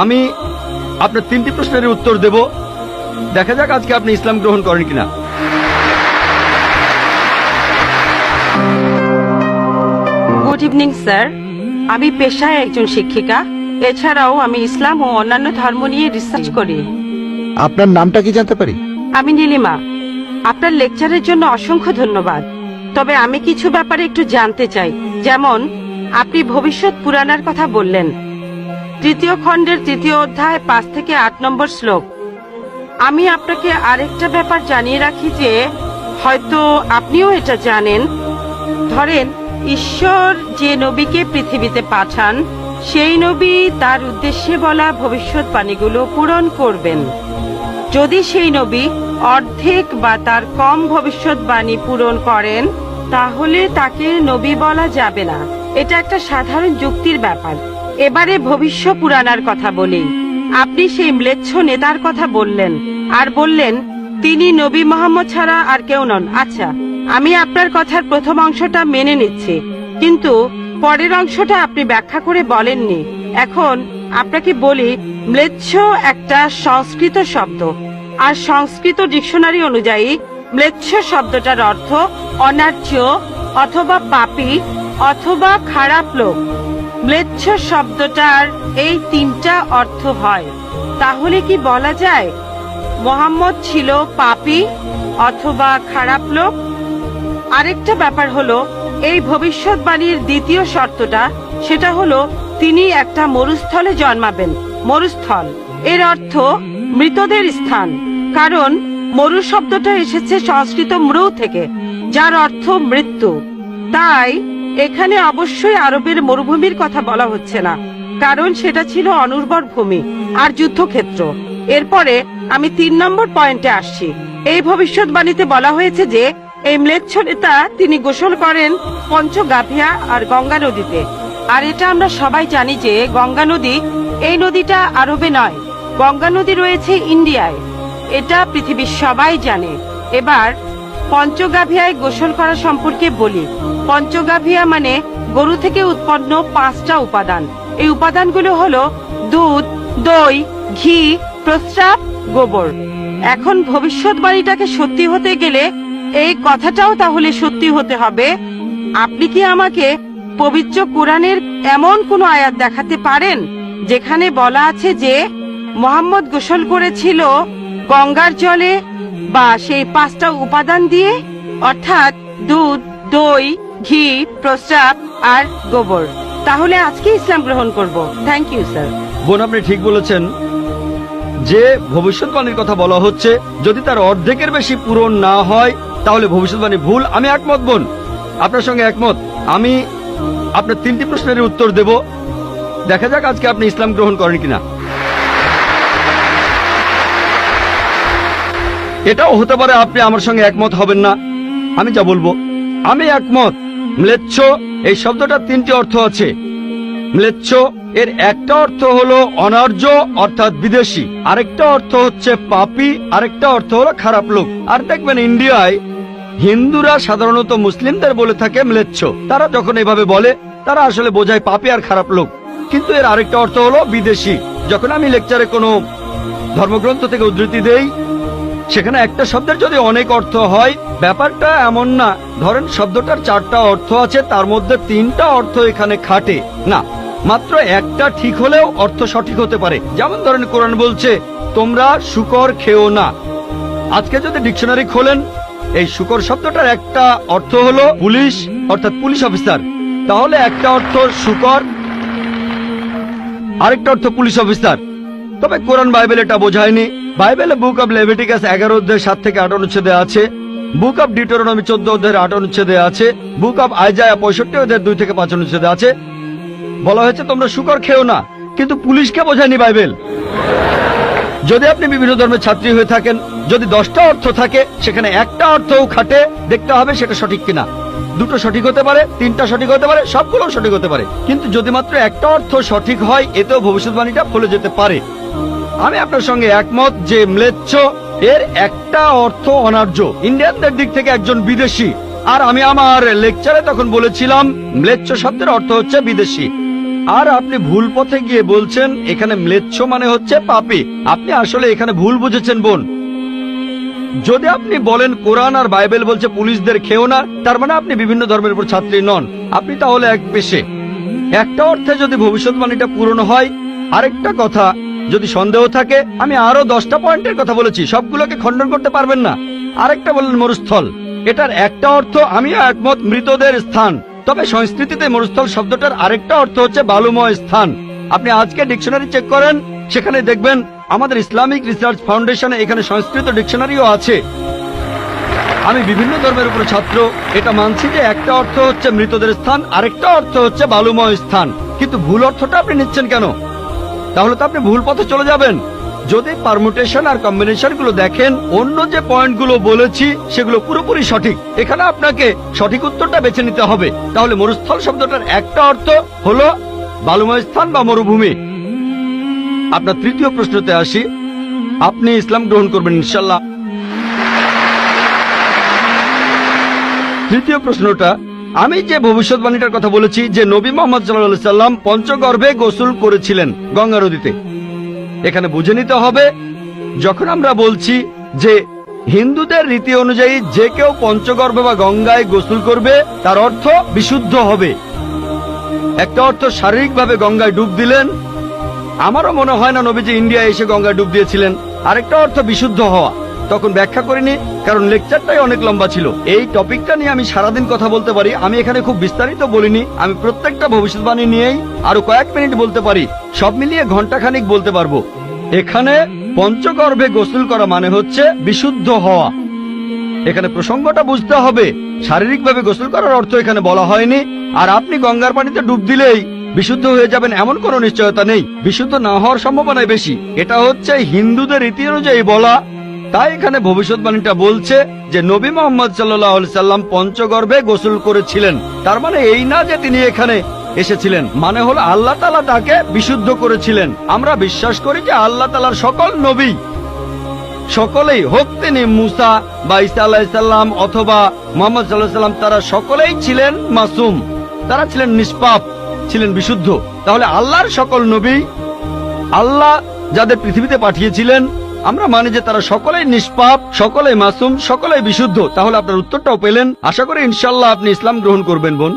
আমি আপনার 3টি প্রশ্নের উত্তর দেব, দেখা যাক আজকে আপনি ইসলাম গ্রহণ করেন কিনা। গুড ইভিনিং স্যার, আমি পেশায় একজন শিক্ষিকা। এছাড়াও আমি ইসলাম ও অন্যান্য ধর্ম নিয়ে রিসার্চ করি। আপনার নামটা কি জানতে পারি? আমি নীলিমা। আপনার লেকচারের জন্য অসংখ্য ধন্যবাদ। তবে আমি কিছু ব্যাপারে একটু জানতে চাই। যেমন আপনি ভবিষ্যৎ পুরাণের কথা বললেন, 3য় খণ্ডের 3য় অধ্যায় 5 থেকে 8 নম্বর শ্লোক। আমি আপনাকে আরেকটা ব্যাপার জানিয়ে রাখি যে হয়তো আপনিও এটা জানেন। ধরেন ঈশ্বর যে নবীকে পৃথিবীতে পাঠান, সেই নবী তার উদ্দেশ্যে বলা ভবিষ্যৎবাণীগুলো পূরণ করবেন। যদি সেই নবী অর্ধেক বা তার কম ভবিষ্যৎবাণী পূরণ করেন, তাহলে তাকে নবী বলা যাবে না। এটা একটা সাধারণ যুক্তির ব্যাপার। এবারে ভবিষ্য পুরাণার কথা বলি। আপনি সেই ম্লেচ্ছ নেতার কথা বললেন আর বললেন তিনি নবী মোহাম্মদ ছাড়া আর কেউ নন। আচ্ছা, আমি আপনার কথার প্রথম অংশটা মেনে নিচ্ছি, কিন্তু পরের অংশটা আপনি ব্যাখ্যা করে বলেননি। এখন আপনাকে বলি, ম্লেচ্ছ একটা সংস্কৃত শব্দ, আর সংস্কৃত ডিকশনারি অনুযায়ী ম্লেচ্ছ শব্দটার অর্থ অনার্য অথবা পাপী অথবা খারাপ লোক। ম্লেচ্ছ শব্দটার এই 3টা অর্থ হয়। তাহলে কি বলা যায় মোহাম্মদ ছিল পাপী অথবা খারাপ লোক? আরেকটা ব্যাপার হলো, এই ভবিষ্যৎবাণীর দ্বিতীয় শর্তটা, সেটা হলো তিনি একটা মরুস্থলে জন্মাবেন। মরুস্থল এর অর্থ মৃতদের স্থান, কারণ মরু শব্দটা এসেছে সংস্কৃত মৃ থেকে, যার অর্থ মৃত্যু। তাই এখানে অবশ্যই আরবের মরুভূমির কথা বলা হচ্ছে না, কারণ সেটা ছিল অনুর্বর ভূমি আর যুদ্ধক্ষেত্র। এরপরে আমি 3 নম্বর পয়েন্টে আসছি। এই ভবিষ্যৎবাণীতে বলা হয়েছে যে এই ম্লেচ্ছ নেতা তিনি গোসল করেন পঞ্চগাভিয়া আর গঙ্গা নদীতে। আর এটা আমরা সবাই জানি যে গঙ্গা নদী, এই নদীটা আরবে নয়, গঙ্গা নদী রয়েছে ইন্ডিয়ায়। এটা পৃথিবীর সবাই জানে। এবার পঞ্চগাভিয়ায় গোসল করা সম্পর্কে বলি। পঞ্চগাভিয়া মানে গরু থেকে উৎপন্ন 5টা উপাদান। এই উপাদানগুলো হলো দুধ, দই, ঘি, প্রস্রাব, গোবর। এখন ভবিষ্যৎবাণীটাকে সত্যি হতে গেলে এই কথাটাও তাহলে সত্যি হতে হবে। আপনি কি আমাকে পবিত্র কোরআনের এমন কোন আয়াত দেখাতে পারেন যেখানে বলা আছে যে মোহাম্মদ গোসল করেছিল গঙ্গার জলে বা সেই 5টা উপাদান দিয়ে, অর্থাৎ দুধ, দই, ঘি, প্রস্রাব আর গোবর? তাহলে আজকে ইসলাম গ্রহণ করব। Thank you sir. বোন, আপনি ঠিক বলেছেন যে ভবিষ্যৎবাণীর কথা বলা হচ্ছে, যদি তার অর্ধেকের বেশি পূরণ না হয় তাহলে ভবিষ্যৎবাণী ভুল। আমি একমত বোন, আপনার সঙ্গে একমত। আমি আপনার 3টি প্রশ্নের উত্তর দেব, দেখা যাক আজকে আপনি ইসলাম গ্রহণ করেন কিনা। এটাও হতে পারে আপনি আমার সঙ্গে একমত হবেন না। আমি যা বলবো, আমি একমত। ম্লেচ্ছ এই শব্দটার 3টি অর্থ আছে। ম্লেচ্ছ এর একটা অর্থ হলো অনার্য অর্থাৎ বিদেশি, আরেকটা অর্থ হচ্ছে পাপী, আরেকটা অর্থ হলো খারাপ লোক। আর দেখবেন ইন্ডিয়ায় হিন্দুরা সাধারণত মুসলিমদের বলে থাকে ম্লেচ্ছ। তারা যখন এভাবে বলে তারা আসলে বোঝায় পাপী আর খারাপ লোক, কিন্তু এর আরেকটা অর্থ হলো বিদেশি। যখন আমি লেকচারে কোনো ধর্মগ্রন্থ থেকে উদ্ধৃতি দেই, সেখানে একটা শব্দের যদি অনেক অর্থ হয়, ব্যাপারটা এমন না ধরেন শব্দটার 4টা অর্থ আছে, তার মধ্যে 3টা অর্থ এখানে খাটে না, মাত্র একটা ঠিক হলেও অর্থ সঠিক হতে পারে। যেমন ধরেন কোরআন বলছে তোমরা শূকর খেও না। আজকে যদি ডিকশনারি খোলেন, এই শূকর শব্দটার একটা অর্থ হলো পুলিশ অর্থাৎ পুলিশ অফিসার, তাহলে একটা অর্থ শূকর, আরেকটা অর্থ পুলিশ অফিসার। তবে কোরআন বাইবেল এটা বোঝায়নি। বাইবেলে বুক অব লেভিটিকাস 11 অধ্যায় 7 থেকে 8 অনুচ্ছেদে আছে, বুক অব ডিউটেরোনমি 14 অধ্যায়ের 8 অনুচ্ছেদে আছে, বুক অব আইজায়া 65 অধ্যায়ের 2 থেকে 5 অনুচ্ছেদে আছে। বলা হয়েছে তোমরা শূকর খেও না, কিন্তু পুলিশকে বোঝায়নি বাইবেল। যদি আপনি বিভিন্ন ধর্মের ছাত্রী হয়ে থাকেন, যদি 10টা অর্থ থাকে, সেখানে একটা অর্থও খাটে, দেখতে হবে সেটা সঠিক কিনা। 2টো সঠিক হতে পারে, 3টা সঠিক হতে পারে, সবগুলো সঠিক হতে পারে, কিন্তু যদি মাত্র একটা অর্থ সঠিক হয়, এতেও ভবিষ্যৎবাণীটা ফলে যেতে পারে। আমি আপনার সঙ্গে একমত যে ম্লেচ্ছ এর একটা অর্থ অনার্য, ইন্ডিয়ানদের দিক থেকে একজন বিদেশি। আর আমি আমার লেকচারে তখন বলেছিলাম ম্লেচ্ছ শব্দের অর্থ হচ্ছে বিদেশি। আর আপনি ভুল পথে গিয়ে বলছেন এখানে ম্লেচ্ছ মানে হচ্ছে পাপী। আপনি আসলে এখানে ভুল বুঝেছেন বোন। যদি আপনি বলেন কোরআন আর বাইবেল বলছে পুলিশদের খেও না, তার মানে আপনি বিভিন্ন ধর্মের উপর ছাত্রী নন, আপনি তাহলে এক পেশে। একটা অর্থে যদি ভবিষ্যৎবাণীটা পূরণ হয়। আরেকটা কথা, যদি সন্দেহ থাকে, আমি আরো 10টা পয়েন্টের কথা বলেছি, সবগুলোকে খণ্ডন করতে পারবেন না। আরেকটা বললেন মরুস্থল, এটার একটা অর্থ আমিও একমত, মৃতদের স্থান। তবে সংস্কৃতিতে মরুস্থল শব্দটার আরেকটা অর্থ হচ্ছে বালুময় স্থান। আপনি আজকে ডিকশনারি চেক করেন, সেখানে দেখবেন আমাদের ইসলামিক রিসার্চ ফাউন্ডেশনে এখানে সংস্কৃত ডিকশনারিও আছে। আমি বিভিন্ন ধর্মের উপর ছাত্র, এটা মানছি যে একটা অর্থ হচ্ছে মৃতদের স্থান, আরেকটা অর্থ হচ্ছে বালুময় স্থান। কিন্তু ভুল অর্থটা আপনি নিচ্ছেন কেন? তাহলে তো আপনি ভুল পথে চলে যাবেন। যদি পারমুটেশন আর কম্বিনেশন গুলো দেখেন, অন্য যে পয়েন্টগুলো বলেছি সেগুলো পুরোপুরি সঠিক। এখানে আপনাকে সঠিক উত্তরটা বেছে নিতে হবে। তাহলে মরুস্থল শব্দটার একটা অর্থ হলো বালুময় স্থান বা মরুভূমি। আপনার তৃতীয় প্রশ্নতে আসি, আপনি ইসলাম গ্রহণ করবেন ইনশাল্লাহ। তৃতীয় প্রশ্নটা, আমি যে ভবিষ্যৎবাণীটার কথা বলেছি যে নবী মোহাম্মদ সাল্লাল্লাহু আলাইহি সাল্লাম পঞ্চগর্ভে গোসল করেছিলেন গঙ্গা নদীতে, এখানে বুঝে নিতে হবে যখন আমরা বলছি যে হিন্দুদের রীতি অনুযায়ী যে কেউ পঞ্চগর্ভে বা গঙ্গায় গোসল করবে তার অর্থ বিশুদ্ধ হবে। একটা অর্থ শারীরিকভাবে গঙ্গায় ডুব দিলেন, আমারও মনে হয় না নবীজি ইন্ডিয়ায় এসে গঙ্গায় ডুব দিয়েছিলেন। আরেকটা অর্থ বিশুদ্ধ হওয়া, তখন ব্যাখ্যা করিনি কারণ লেকচারটাই অনেক লম্বা ছিল। এই টপিকটা নিয়ে আমি সারাদিন কথা বলতে পারি, আমি এখানে খুব বিস্তারিত বলিনি। আমি প্রত্যেকটা ভবিষ্যৎবাণী নিয়েই আরো কয়েক মিনিট বলতে পারি, সব মিলিয়ে ঘন্টাখানিক বলতে পারবো। এখানে পঞ্চগর্ভে গোসল করা মানে হচ্ছে বিশুদ্ধ হওয়া। এখানে প্রসঙ্গটা বুঝতে হবে, শারীরিকভাবে গোসল করার অর্থ এখানে বলা হয়নি। আর আপনি গঙ্গার পানিতে ডুব দিলেই বিশুদ্ধ হয়ে যাবেন এমন কোনো নিশ্চয়তা নেই, বিশুদ্ধ না হওয়ার সম্ভাবনাই বেশি। এটা হচ্ছে হিন্দুদের রীতি অনুযায়ী বলা। তাই এখানে ভবিষ্যৎবাণীটা বলছে যে নবী মোহাম্মদ সাল্লাল্লাহু আলাইহি সাল্লাম পঞ্চগর্ভে গোসল করেছিলেন। তার মানে এই না যে তিনি এখানে এসেছিলেন, মানে হলো আল্লাহ তাআলা তাকে বিশুদ্ধ করেছিলেন। আমরা বিশ্বাস করি যে আল্লাহ তাআলার সকল নবী, সকলেই হোক তিনি মুসা বা ঈসা আলাইহিস সালাম অথবা মুহাম্মদ সাল্লাল্লাহু আলাইহি সাল্লাম, তারা সকলেই ছিলেন মাসুম, তারা ছিলেন নিষ্পাপ, ছিলেন বিশুদ্ধ। তাহলে আল্লাহর সকল নবী, আল্লাহ যাদের পৃথিবীতে পাঠিয়েছিলেন, আমরা মানি যে তারা সকলেই নিষ্পাপ, সকলেই মাসুম, সকলেই বিশুদ্ধ। তাহলে আপনার উত্তরটাও পেলেন। আশা করি ইনশাআল্লাহ আপনি ইসলাম গ্রহণ করবেন বোন।